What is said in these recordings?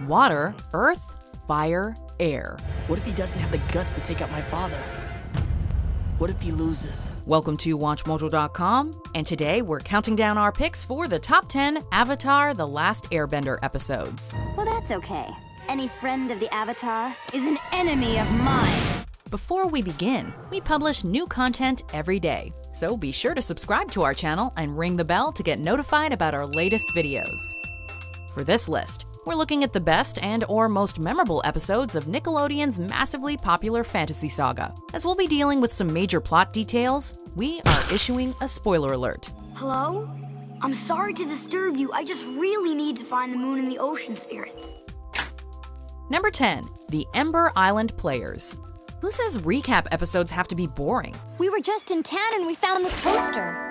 Water, earth, fire, air. What if he doesn't have the guts to take out my father? What if he loses? Welcome to WatchMojo.com, and today we're counting down our picks for the top 10 Avatar: The Last Airbender episodes. Well, that's okay. Any friend of the Avatar is an enemy of mine. Before we begin, we publish new content every day, so be sure to subscribe to our channel and ring the bell to get notified about our latest videos. For this list, we're looking at the best and/or most memorable episodes of Nickelodeon's massively popular fantasy saga. As we'll be dealing with some major plot details, we are issuing a spoiler alert. Hello? I'm sorry to disturb you. I just really need to find the moon and the ocean spirits. Number 10, The Ember Island Players. Who says recap episodes have to be boring? We were just in town and we found this poster.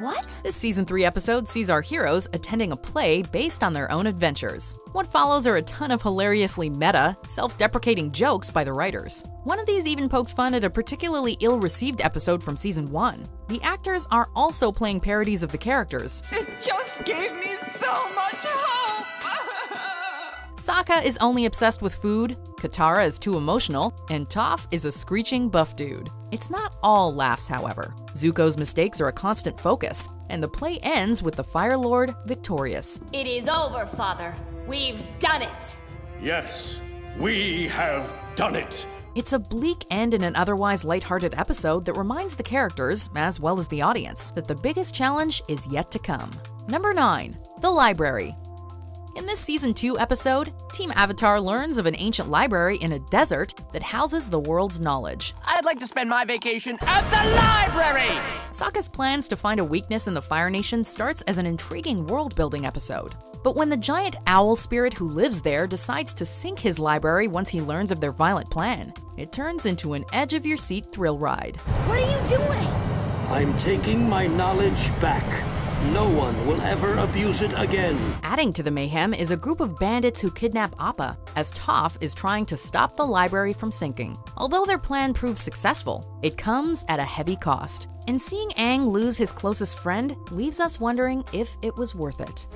What? This Season 3 episode sees our heroes attending a play based on their own adventures. What follows are a ton of hilariously meta, self-deprecating jokes by the writers. One of these even pokes fun at a particularly ill-received episode from Season 1. The actors are also playing parodies of the characters. It just gave me so much hope! Sokka is only obsessed with food, Katara is too emotional, and Toph is a screeching buff dude. It's not all laughs, however. Zuko's mistakes are a constant focus, and the play ends with the Fire Lord victorious. It is over, Father. We've done it. Yes, we have done it. It's a bleak end in an otherwise lighthearted episode that reminds the characters, as well as the audience, that the biggest challenge is yet to come. Number 9, The Library. In this Season 2 episode, Team Avatar learns of an ancient library in a desert that houses the world's knowledge. I'd like to spend my vacation at the library! Sokka's plans to find a weakness in the Fire Nation starts as an intriguing world-building episode. But when the giant owl spirit who lives there decides to sink his library once he learns of their violent plan, it turns into an edge-of-your-seat thrill ride. What are you doing? I'm taking my knowledge back. No one will ever abuse it again. Adding to the mayhem is a group of bandits who kidnap Appa, as Toph is trying to stop the library from sinking. Although their plan proves successful, it comes at a heavy cost. And seeing Aang lose his closest friend leaves us wondering if it was worth it.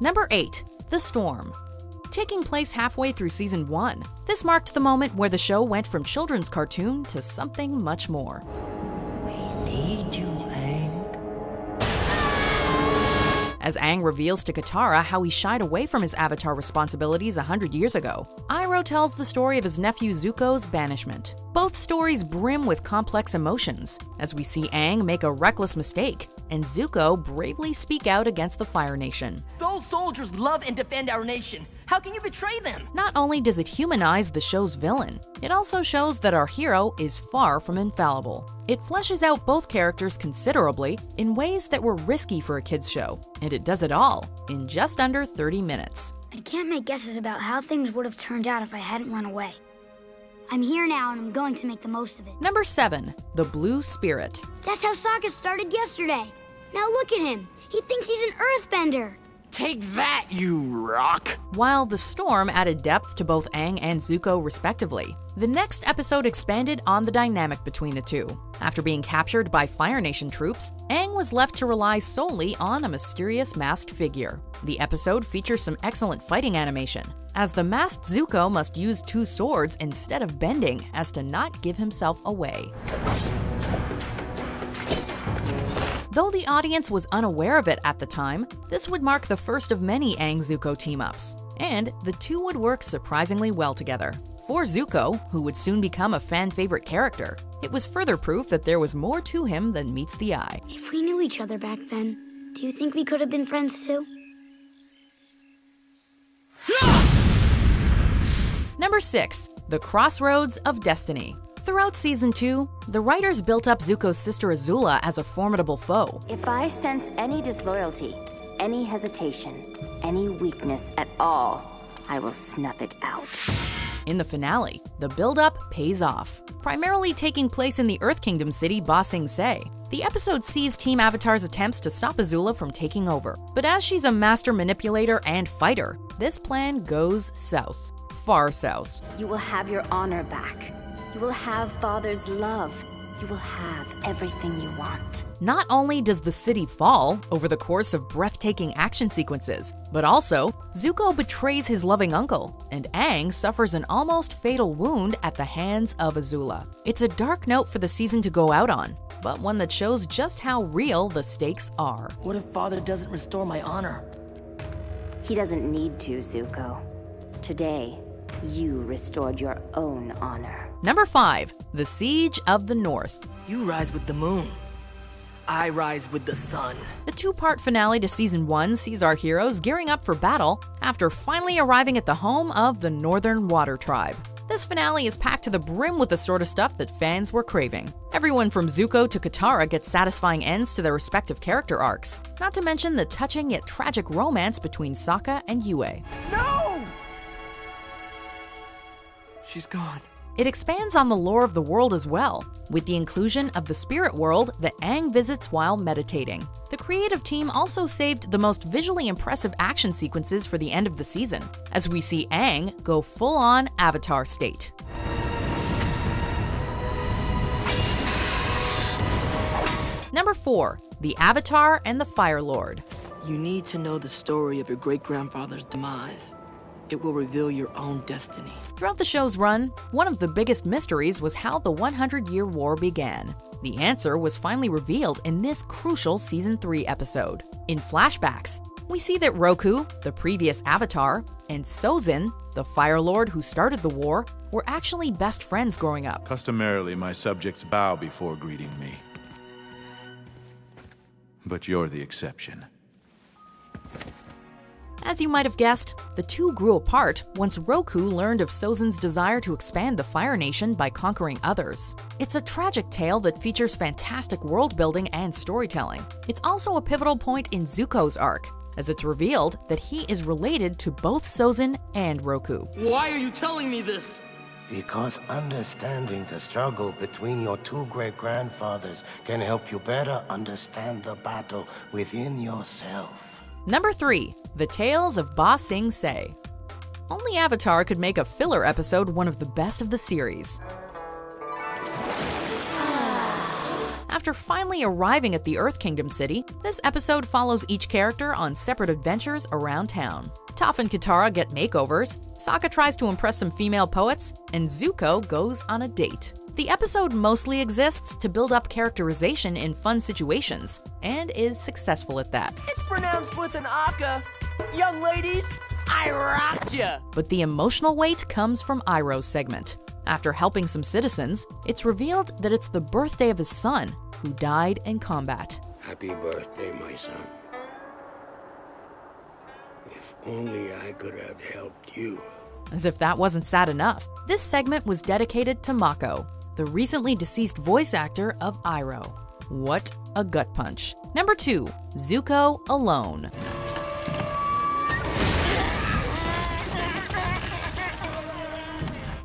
Number 8, The Storm. Taking place halfway through Season 1, this marked the moment where the show went from children's cartoon to something much more. We need you, Aang. As Aang reveals to Katara how he shied away from his Avatar responsibilities 100 years ago, Iroh tells the story of his nephew Zuko's banishment. Both stories brim with complex emotions, as we see Aang make a reckless mistake, and Zuko bravely speak out against the Fire Nation. Those soldiers love and defend our nation. How can you betray them? Not only does it humanize the show's villain, it also shows that our hero is far from infallible. It fleshes out both characters considerably in ways that were risky for a kids' show, and it does it all in just under 30 minutes. I can't make guesses about how things would have turned out if I hadn't run away. I'm here now and I'm going to make the most of it. Number 7, The Blue Spirit. That's how Sokka started yesterday. Now look at him. He thinks he's an earthbender. Take that, you rock! While The Storm added depth to both Aang and Zuko respectively, the next episode expanded on the dynamic between the two. After being captured by Fire Nation troops, Aang was left to rely solely on a mysterious masked figure. The episode features some excellent fighting animation, as the masked Zuko must use 2 swords instead of bending as to not give himself away. Though the audience was unaware of it at the time, this would mark the first of many Aang-Zuko team-ups, and the two would work surprisingly well together. For Zuko, who would soon become a fan-favorite character, it was further proof that there was more to him than meets the eye. If we knew each other back then, do you think we could have been friends too? Number 6, The Crossroads of Destiny. Throughout Season 2, the writers built up Zuko's sister Azula as a formidable foe. If I sense any disloyalty, any hesitation, any weakness at all, I will snuff it out. In the finale, the build-up pays off, primarily taking place in the Earth Kingdom city Ba Sing Se. The episode sees Team Avatar's attempts to stop Azula from taking over, but as she's a master manipulator and fighter, this plan goes south. Far south. You will have your honor back. You will have Father's love. You will have everything you want. Not only does the city fall over the course of breathtaking action sequences, but also Zuko betrays his loving uncle, and Aang suffers an almost fatal wound at the hands of Azula. It's a dark note for the season to go out on, but one that shows just how real the stakes are. What if Father doesn't restore my honor? He doesn't need to, Zuko. Today, you restored your own honor. Number 5. The Siege of the North. You rise with the moon. I rise with the sun. The two-part finale to Season 1 sees our heroes gearing up for battle after finally arriving at the home of the Northern Water Tribe. This finale is packed to the brim with the sort of stuff that fans were craving. Everyone from Zuko to Katara gets satisfying ends to their respective character arcs, not to mention the touching yet tragic romance between Sokka and Yue. No! She's gone. It expands on the lore of the world as well, with the inclusion of the spirit world that Aang visits while meditating. The creative team also saved the most visually impressive action sequences for the end of the season, as we see Aang go full-on Avatar state. Number 4. The Avatar and the Fire Lord. You need to know the story of your great-grandfather's demise. It will reveal your own destiny. Throughout the show's run, one of the biggest mysteries was how the 100-Year War began. The answer was finally revealed in this crucial Season 3 episode. In flashbacks, we see that Roku, the previous Avatar, and Sozin, the Fire Lord who started the war, were actually best friends growing up. Customarily, my subjects bow before greeting me. But you're the exception. As you might have guessed, the two grew apart once Roku learned of Sozin's desire to expand the Fire Nation by conquering others. It's a tragic tale that features fantastic world building and storytelling. It's also a pivotal point in Zuko's arc, as it's revealed that he is related to both Sozin and Roku. Why are you telling me this? Because understanding the struggle between your two great-grandfathers can help you better understand the battle within yourself. Number 3. The Tales of Ba Sing Se. Only Avatar could make a filler episode one of the best of the series. After finally arriving at the Earth Kingdom city, this episode follows each character on separate adventures around town. Toph and Katara get makeovers, Sokka tries to impress some female poets, and Zuko goes on a date. The episode mostly exists to build up characterization in fun situations, and is successful at that. It's pronounced with an aka. Young ladies, I rocked ya! But the emotional weight comes from Iroh's segment. After helping some citizens, it's revealed that it's the birthday of his son, who died in combat. Happy birthday, my son. If only I could have helped you. As if that wasn't sad enough, this segment was dedicated to Mako, the recently deceased voice actor of Iroh. What a gut punch. Number 2. Zuko Alone.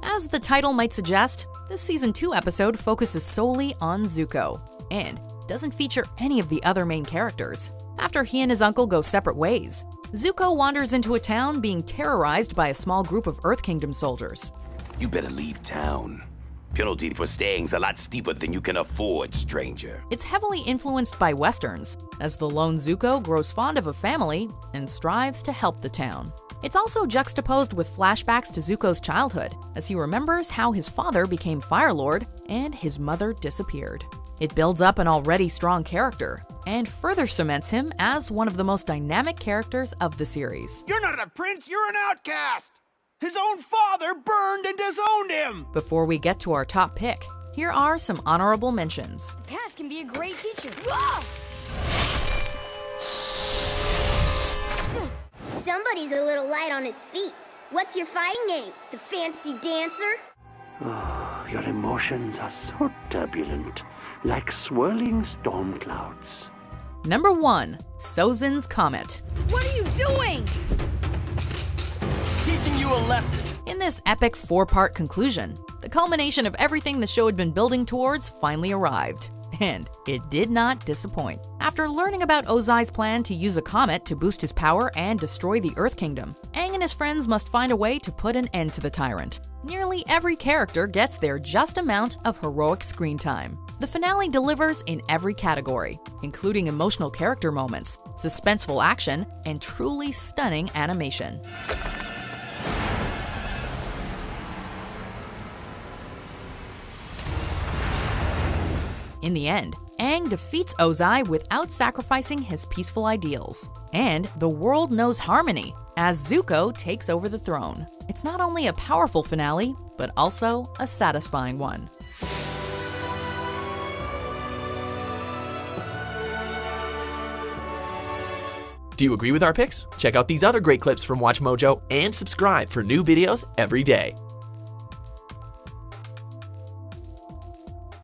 As the title might suggest, this Season 2 episode focuses solely on Zuko, and doesn't feature any of the other main characters. After he and his uncle go separate ways, Zuko wanders into a town being terrorized by a small group of Earth Kingdom soldiers. You better leave town. Penalty for staying's a lot steeper than you can afford, stranger. It's heavily influenced by Westerns, as the lone Zuko grows fond of a family and strives to help the town. It's also juxtaposed with flashbacks to Zuko's childhood, as he remembers how his father became Fire Lord and his mother disappeared. It builds up an already strong character, and further cements him as one of the most dynamic characters of the series. You're not a prince, you're an outcast! His own father burned and disowned him! Before we get to our top pick, here are some honorable mentions. The past can be a great teacher. Somebody's a little light on his feet. What's your fighting name? The fancy dancer? Oh, your emotions are so turbulent, like swirling storm clouds. Number 1. Sozin's Comet. What are you doing? Teaching you a lesson. In this epic 4-part conclusion, the culmination of everything the show had been building towards finally arrived. And it did not disappoint. After learning about Ozai's plan to use a comet to boost his power and destroy the Earth Kingdom, Aang and his friends must find a way to put an end to the tyrant. Nearly every character gets their just amount of heroic screen time. The finale delivers in every category, including emotional character moments, suspenseful action, and truly stunning animation. In the end, Aang defeats Ozai without sacrificing his peaceful ideals. And the world knows harmony, as Zuko takes over the throne. It's not only a powerful finale, but also a satisfying one. Do you agree with our picks? Check out these other great clips from Watch Mojo and subscribe for new videos every day.